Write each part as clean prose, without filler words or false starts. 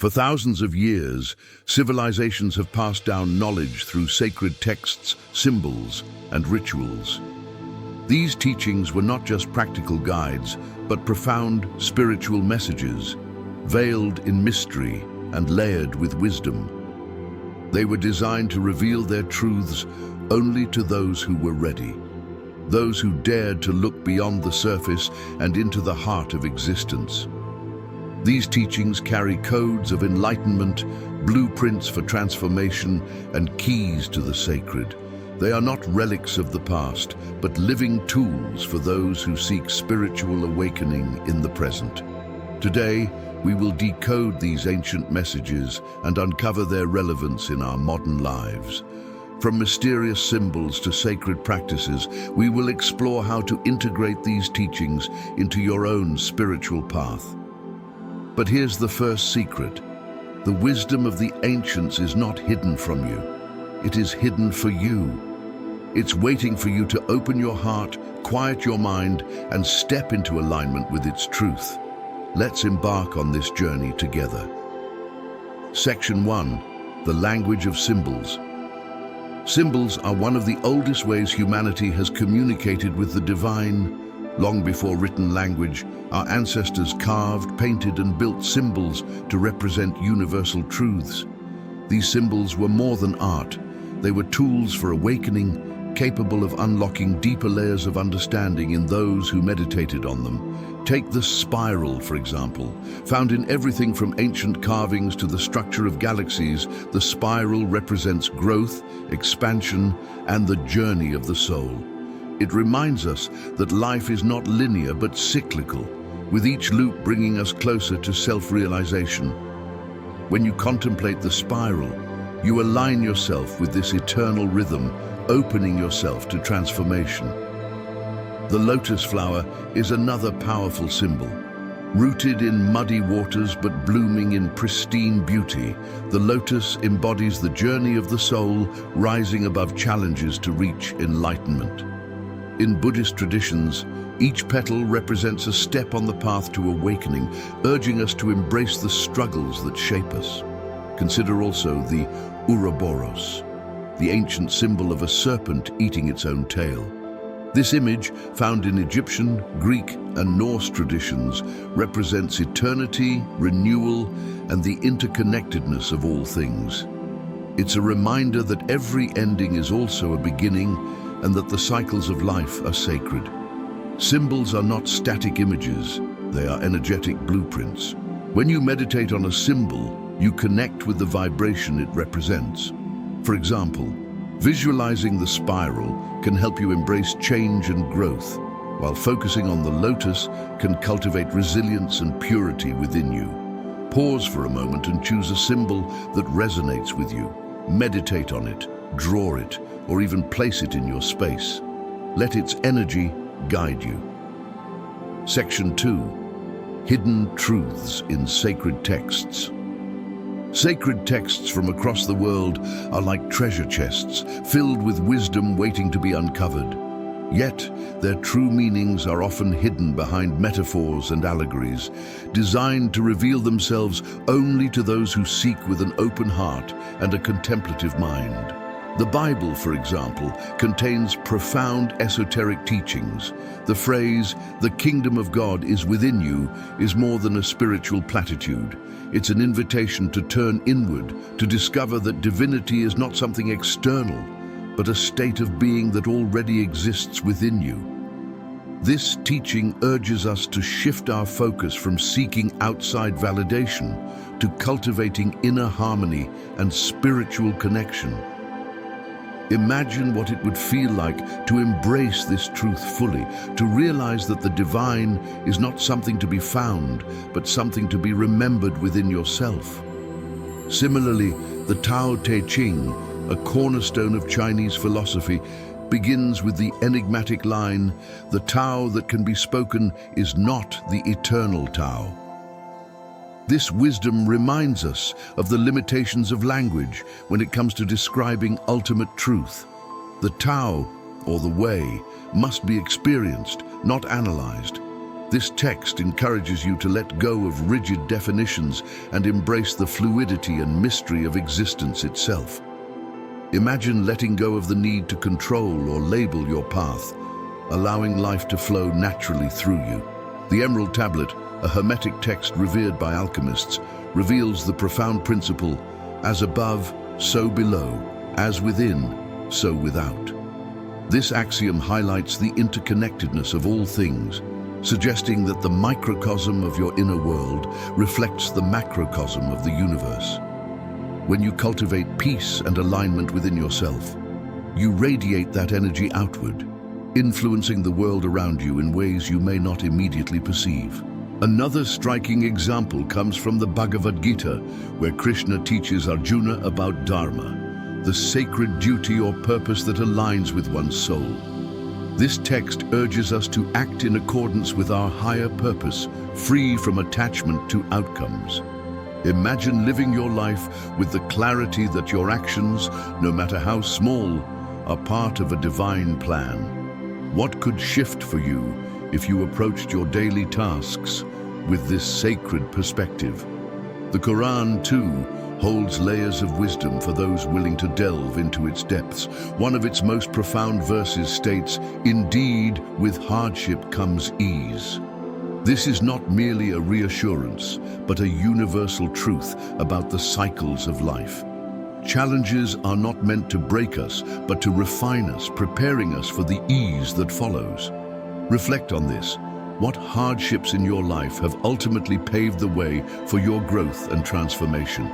For thousands of years, civilizations have passed down knowledge through sacred texts, symbols, and rituals. These teachings were not just practical guides, but profound spiritual messages, veiled in mystery and layered with wisdom. They were designed to reveal their truths only to those who were ready, those who dared to look beyond the surface and into the heart of existence. These teachings carry codes of enlightenment, blueprints for transformation, and keys to the sacred. They are not relics of the past, but living tools for those who seek spiritual awakening in the present. Today, we will decode these ancient messages and uncover their relevance in our modern lives. From mysterious symbols to sacred practices, we will explore how to integrate these teachings into your own spiritual path. But here's the first secret. The wisdom of the ancients is not hidden from you. It is hidden for you. It's waiting for you to open your heart, quiet your mind, and step into alignment with its truth. Let's embark on this journey together. Section 1. The language of symbols. Symbols are one of the oldest ways humanity has communicated with the divine. Long before written language, our ancestors carved, painted, and built symbols to represent universal truths. These symbols were more than art. They were tools for awakening, capable of unlocking deeper layers of understanding in those who meditated on them. Take the spiral, for example. Found in everything from ancient carvings to the structure of galaxies, the spiral represents growth, expansion, and the journey of the soul. It reminds us that life is not linear but cyclical, with each loop bringing us closer to self-realization. When you contemplate the spiral, you align yourself with this eternal rhythm, opening yourself to transformation. The lotus flower is another powerful symbol. Rooted in muddy waters but blooming in pristine beauty, the lotus embodies the journey of the soul, rising above challenges to reach enlightenment. In Buddhist traditions, each petal represents a step on the path to awakening, urging us to embrace the struggles that shape us. Consider also the Ouroboros, the ancient symbol of a serpent eating its own tail. This image, found in Egyptian, Greek, and Norse traditions, represents eternity, renewal, and the interconnectedness of all things. It's a reminder that every ending is also a beginning, and that the cycles of life are sacred. Symbols are not static images, they are energetic blueprints. When you meditate on a symbol, you connect with the vibration it represents. For example, visualizing the spiral can help you embrace change and growth, while focusing on the lotus can cultivate resilience and purity within you. Pause for a moment and choose a symbol that resonates with you. Meditate on it, draw it, or even place it in your space. Let its energy guide you. Section 2. Hidden truths in sacred texts. Sacred texts from across the world are like treasure chests, filled with wisdom waiting to be uncovered. Yet, their true meanings are often hidden behind metaphors and allegories, designed to reveal themselves only to those who seek with an open heart and a contemplative mind. The Bible, for example, contains profound esoteric teachings. The phrase, "the kingdom of God is within you," is more than a spiritual platitude. It's an invitation to turn inward, to discover that divinity is not something external, but a state of being that already exists within you. This teaching urges us to shift our focus from seeking outside validation to cultivating inner harmony and spiritual connection. Imagine what it would feel like to embrace this truth fully, to realize that the divine is not something to be found, but something to be remembered within yourself. Similarly, the Tao Te Ching, a cornerstone of Chinese philosophy, begins with the enigmatic line, "The Tao that can be spoken is not the eternal Tao." This wisdom reminds us of the limitations of language when it comes to describing ultimate truth. The Tao, or the way, must be experienced, not analyzed. This text encourages you to let go of rigid definitions and embrace the fluidity and mystery of existence itself. Imagine letting go of the need to control or label your path, allowing life to flow naturally through you. The Emerald Tablet, a hermetic text revered by alchemists, reveals the profound principle, as above, so below, as within, so without. This axiom highlights the interconnectedness of all things, suggesting that the microcosm of your inner world reflects the macrocosm of the universe. When you cultivate peace and alignment within yourself, you radiate that energy outward, influencing the world around you in ways you may not immediately perceive. Another striking example comes from the Bhagavad Gita, where Krishna teaches Arjuna about Dharma, the sacred duty or purpose that aligns with one's soul. This text urges us to act in accordance with our higher purpose, free from attachment to outcomes. Imagine living your life with the clarity that your actions, no matter how small, are part of a divine plan. What could shift for you if you approached your daily tasks with this sacred perspective? The Quran, too, holds layers of wisdom for those willing to delve into its depths. One of its most profound verses states, "Indeed, with hardship comes ease." This is not merely a reassurance, but a universal truth about the cycles of life. Challenges are not meant to break us, but to refine us, preparing us for the ease that follows. Reflect on this. What hardships in your life have ultimately paved the way for your growth and transformation?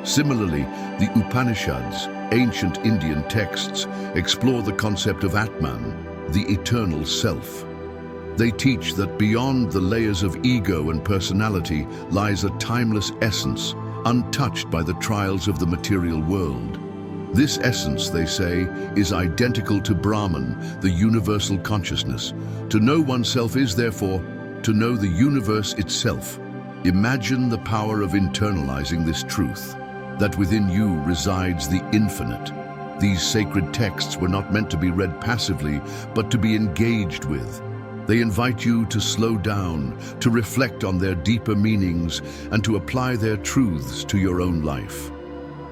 Similarly, the Upanishads, ancient Indian texts, explore the concept of Atman, the eternal self. They teach that beyond the layers of ego and personality lies a timeless essence, untouched by the trials of the material world. This essence, they say, is identical to Brahman, the universal consciousness. To know oneself is, therefore, to know the universe itself. Imagine the power of internalizing this truth, that within you resides the infinite. These sacred texts were not meant to be read passively, but to be engaged with. They invite you to slow down, to reflect on their deeper meanings, and to apply their truths to your own life.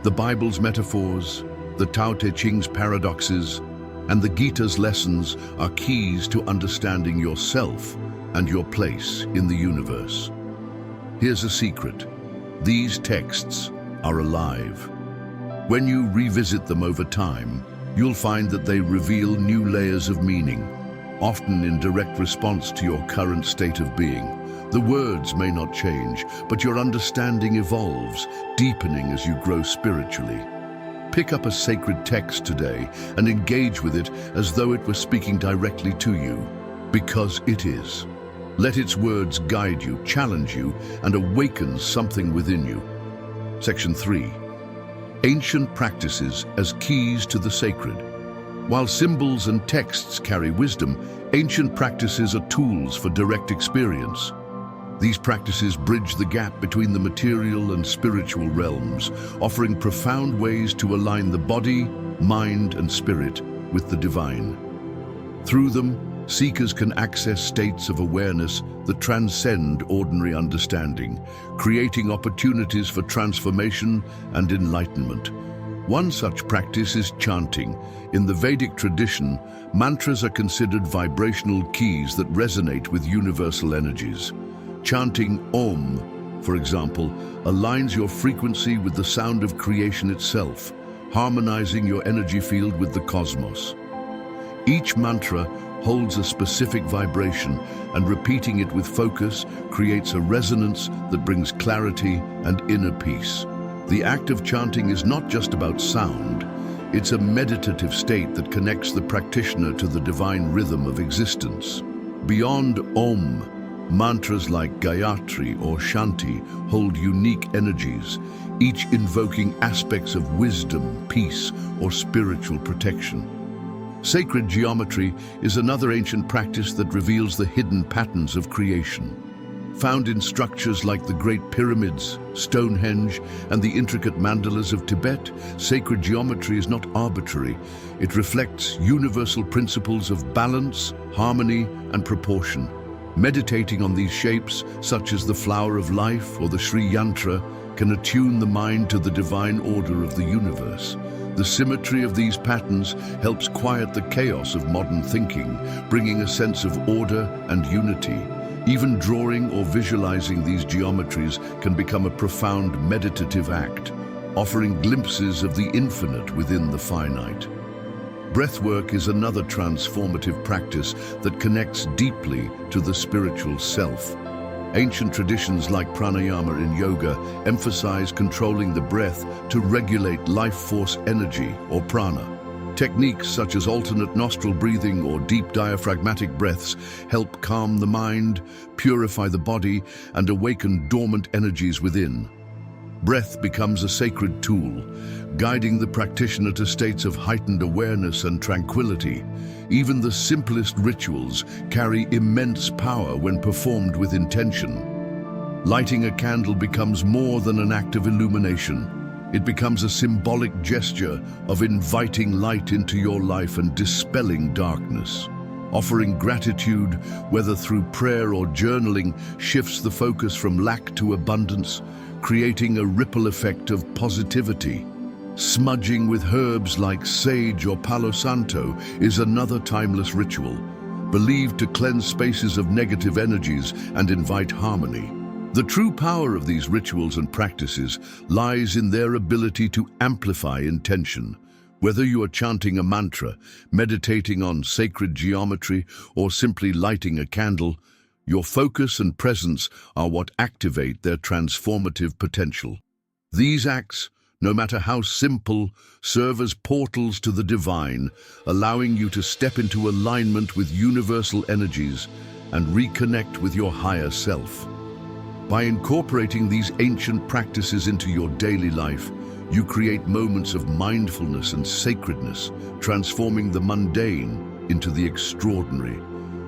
The Bible's metaphors, the Tao Te Ching's paradoxes, and the Gita's lessons are keys to understanding yourself and your place in the universe. Here's a secret. These texts are alive. When you revisit them over time, you'll find that they reveal new layers of meaning, often in direct response to your current state of being. The words may not change, but your understanding evolves, deepening as you grow spiritually. Pick up a sacred text today and engage with it as though it were speaking directly to you, because it is. Let its words guide you, challenge you, and awaken something within you. Section 3. Ancient practices as keys to the sacred. While symbols and texts carry wisdom, ancient practices are tools for direct experience. These practices bridge the gap between the material and spiritual realms, offering profound ways to align the body, mind, and spirit with the divine. Through them, seekers can access states of awareness that transcend ordinary understanding, creating opportunities for transformation and enlightenment. One such practice is chanting. In the Vedic tradition, mantras are considered vibrational keys that resonate with universal energies. Chanting Om, for example, aligns your frequency with the sound of creation itself, harmonizing your energy field with the cosmos. Each mantra holds a specific vibration, and repeating it with focus creates a resonance that brings clarity and inner peace. The act of chanting is not just about sound, it's a meditative state that connects the practitioner to the divine rhythm of existence. Beyond Om, mantras like Gayatri or Shanti hold unique energies, each invoking aspects of wisdom, peace, or spiritual protection. Sacred geometry is another ancient practice that reveals the hidden patterns of creation. Found in structures like the Great Pyramids, Stonehenge, and the intricate mandalas of Tibet, sacred geometry is not arbitrary. It reflects universal principles of balance, harmony, and proportion. Meditating on these shapes, such as the flower of life or the Sri Yantra, can attune the mind to the divine order of the universe. The symmetry of these patterns helps quiet the chaos of modern thinking, bringing a sense of order and unity. Even drawing or visualizing these geometries can become a profound meditative act, offering glimpses of the infinite within the finite. Breathwork is another transformative practice that connects deeply to the spiritual self. Ancient traditions like pranayama in yoga emphasize controlling the breath to regulate life force energy or prana. Techniques such as alternate nostril breathing or deep diaphragmatic breaths help calm the mind, purify the body, and awaken dormant energies within. Breath becomes a sacred tool, guiding the practitioner to states of heightened awareness and tranquility. Even the simplest rituals carry immense power when performed with intention. Lighting a candle becomes more than an act of illumination. It becomes a symbolic gesture of inviting light into your life and dispelling darkness. Offering gratitude, whether through prayer or journaling, shifts the focus from lack to abundance, creating a ripple effect of positivity. Smudging with herbs like sage or palo santo is another timeless ritual, believed to cleanse spaces of negative energies and invite harmony. The true power of these rituals and practices lies in their ability to amplify intention. Whether you are chanting a mantra, meditating on sacred geometry, or simply lighting a candle, your focus and presence are what activate their transformative potential. These acts, no matter how simple, serve as portals to the divine, allowing you to step into alignment with universal energies and reconnect with your higher self. By incorporating these ancient practices into your daily life, you create moments of mindfulness and sacredness, transforming the mundane into the extraordinary.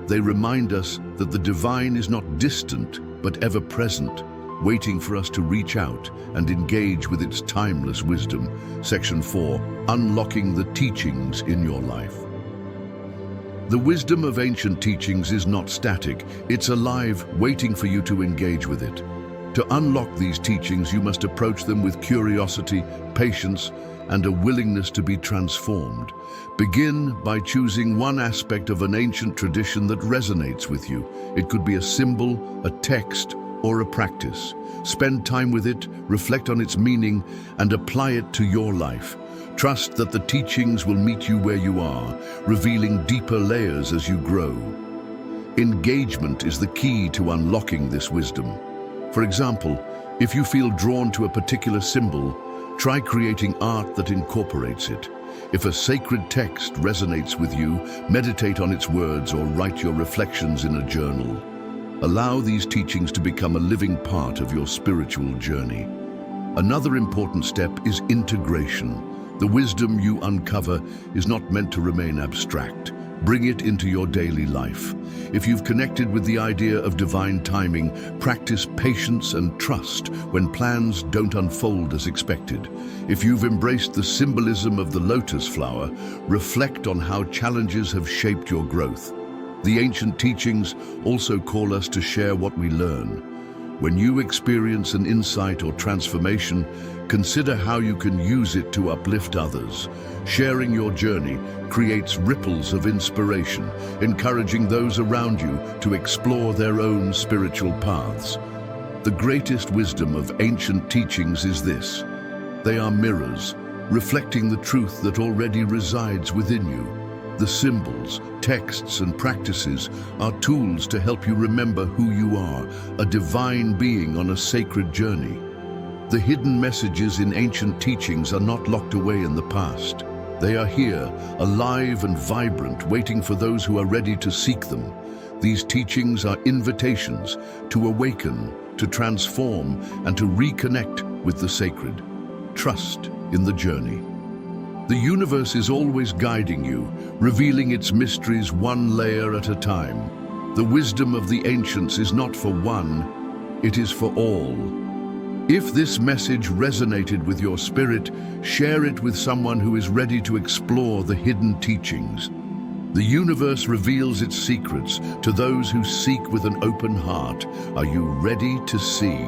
They remind us that the divine is not distant, but ever present, waiting for us to reach out and engage with its timeless wisdom. Section 4, Unlocking the Teachings in Your Life. The wisdom of ancient teachings is not static, it's alive, waiting for you to engage with it. To unlock these teachings, you must approach them with curiosity, patience, and a willingness to be transformed. Begin by choosing one aspect of an ancient tradition that resonates with you. It could be a symbol, a text, or a practice. Spend time with it, reflect on its meaning, and apply it to your life. Trust that the teachings will meet you where you are, revealing deeper layers as you grow. Engagement is the key to unlocking this wisdom. For example, if you feel drawn to a particular symbol, try creating art that incorporates it. If a sacred text resonates with you, meditate on its words or write your reflections in a journal. Allow these teachings to become a living part of your spiritual journey. Another important step is integration. The wisdom you uncover is not meant to remain abstract. Bring it into your daily life. If you've connected with the idea of divine timing, practice patience and trust when plans don't unfold as expected. If you've embraced the symbolism of the lotus flower, reflect on how challenges have shaped your growth. The ancient teachings also call us to share what we learn. When you experience an insight or transformation, consider how you can use it to uplift others. Sharing your journey creates ripples of inspiration, encouraging those around you to explore their own spiritual paths. The greatest wisdom of ancient teachings is this: they are mirrors, reflecting the truth that already resides within you. The symbols, texts, and practices are tools to help you remember who you are, a divine being on a sacred journey. The hidden messages in ancient teachings are not locked away in the past. They are here, alive and vibrant, waiting for those who are ready to seek them. These teachings are invitations to awaken, to transform, and to reconnect with the sacred. Trust in the journey. The universe is always guiding you, revealing its mysteries one layer at a time. The wisdom of the ancients is not for one, it is for all. If this message resonated with your spirit, share it with someone who is ready to explore the hidden teachings. The universe reveals its secrets to those who seek with an open heart. Are you ready to see?